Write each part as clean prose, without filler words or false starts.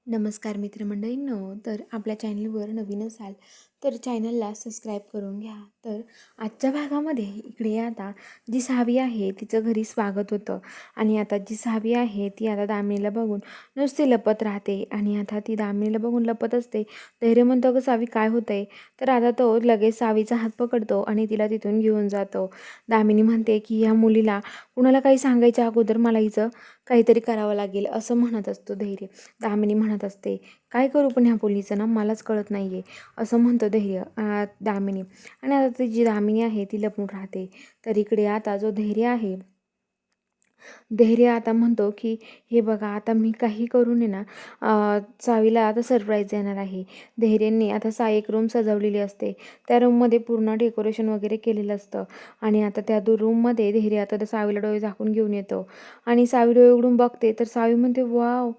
नमस्कार मित्रमंडळींनो. तर आपल्या चॅनलवर नवीन असाल तर चॅनलला सबस्क्राईब करून घ्या. तर आजच्या भागामध्ये इकडे आता जी सावी आहे तिचं घरी स्वागत होतं आणि आता जी सावी आहे ती आता दामिनीला बघून नुसती लपत राहते आणि आता ती दामिनीला बघून लपत असते. धैर्य म्हणतो, "गं सावी, काय होतंय?" तर आता तो लगेच सावीचा हात पकडतो आणि तिला तिथून घेऊन जातो. दामिनी म्हणते की या मुलीला कुणाला काही सांगायच्या अगोदर मला हिचं काहीतरी करावं लागेल असं म्हणत असतो धैर्य. दामिनी म्हणत असते, "काय करू पण ह्या पोलीचं ना मलाच कळत नाही आहे," असं म्हणतो धैर्य दामिनी. आणि आता ती जी दामिनी आहे ती लपून राहते. तर इकडे आता जो धैर्य आहे, धैर्य आता म्हणतो की हे बघा, आता मी काही करून आहे ना सावीला आता सरप्राईज देणार आहे. धैर्याने आता एक रूम सजवलेली असते. त्या रूममध्ये पूर्ण डेकोरेशन वगैरे केलेलं असतं आणि आता त्या रूममध्ये धैर्य आता सावीला डोळे झाकून घेऊन येतो आणि सावी डोळे उघडून बघते तर सावी म्हणते, "वाव,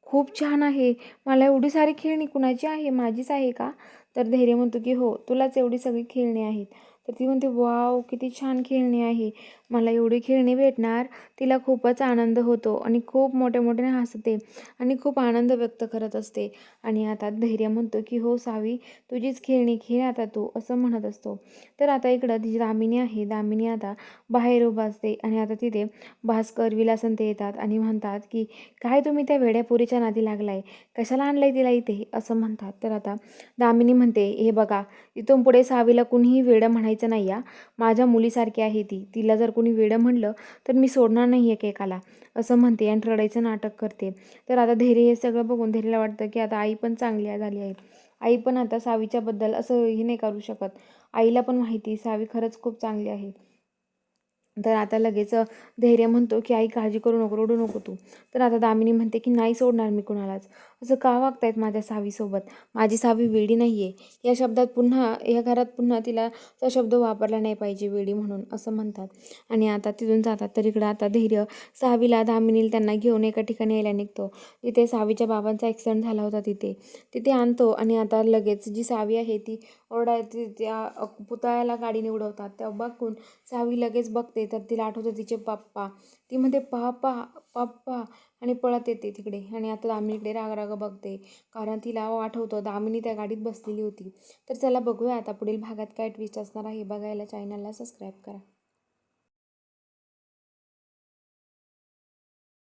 खूप छान आहे. मला एवढी सारी खेळणी कुणाची आहे? माझीच आहे का?" तर धैर्य म्हणतो की "हो, तुलाच एवढी सगळी खेळणी आहेत." तर ती म्हणते, "वाव, किती छान खेळणी आहे. मला एवढी खेळणी भेटणार." तिला खूपच आनंद होतो आणि खूप मोठ्या-मोठ्याने हसते आणि खूप आनंद व्यक्त करत असते. आणि आता धैर्य म्हणतो की "हो सावी, तुझीच खेळणी खेळ आता तू," असं म्हणत असतो. तर आता इकडं जी दामिनी आहे, दामिनी आता बाहेर उभा असते आणि आता तिथे भास्कर, विलासन ते येतात आणि म्हणतात की "काय तुम्ही त्या वेड्या पोरीच्या नादी लागलाय? कशाला आणलंय तिला इथे?" असं म्हणतात. तर आता दामिनी म्हणते, "हे बघा, इथून पुढे सावीला कुणीही वेडं म्हणायचं नाही या. माझ्या मुलीसारखी आहे ती. तिला जर कुणी वेडं म्हणलं तर मी सोडणार नाही एकेकाला," असं म्हणते आणि रडायचं नाटक करते. तर आता धैर्य हे सगळं बघून धैर्याला वाटतं की आता आई पण चांगली झाली आहे. आई पण आता सावीच्याबद्दल असं हे नाही करू शकत. आईला पण माहिती सावी खरंच खूप चांगली आहे. तर आता लगेच धैर्य म्हणतो की "आई, काळजी करू नको, रडू नको तू." तर आता दामिनी म्हणते की "नाही सोडणार मी कुणालाच. असं का वागतायत माझ्या सावीसोबत? माझी सावी वेडी नाही आहे." या शब्दात पुन्हा या घरात पुन्हा तिला तो शब्द वापरला नाही पाहिजे, वेडी म्हणून, असं म्हणतात. आणि आता तिथून जातात. तर इकडं आता धैर्य सावीला, दामिनीला त्यांना घेऊन एका ठिकाणी यायला निघतो. तिथे सावीच्या बाबांचा ॲक्सिडेंट झाला होता तिथे. तिथे आणतो आणि आता लगेच जी सावी आहे ती त्या पुतळ्याला गाडीने उडवतात. तेव्हा बघून सावी लगेच बघते तर तिला आठवतं तिचे पप्पा. ती म्हणते, "पापा, पप्पा," आणि पळत येते तिकडे. आणि आता दामिनीकडे राग बघते कारण तिला आठवतं दामिनी त्या गाडीत बसलेली होती. तर चला बघूया आता पुढील भागात काय ट्विस्ट असणार आहे. बघायला चॅनलला सबस्क्राईब करा.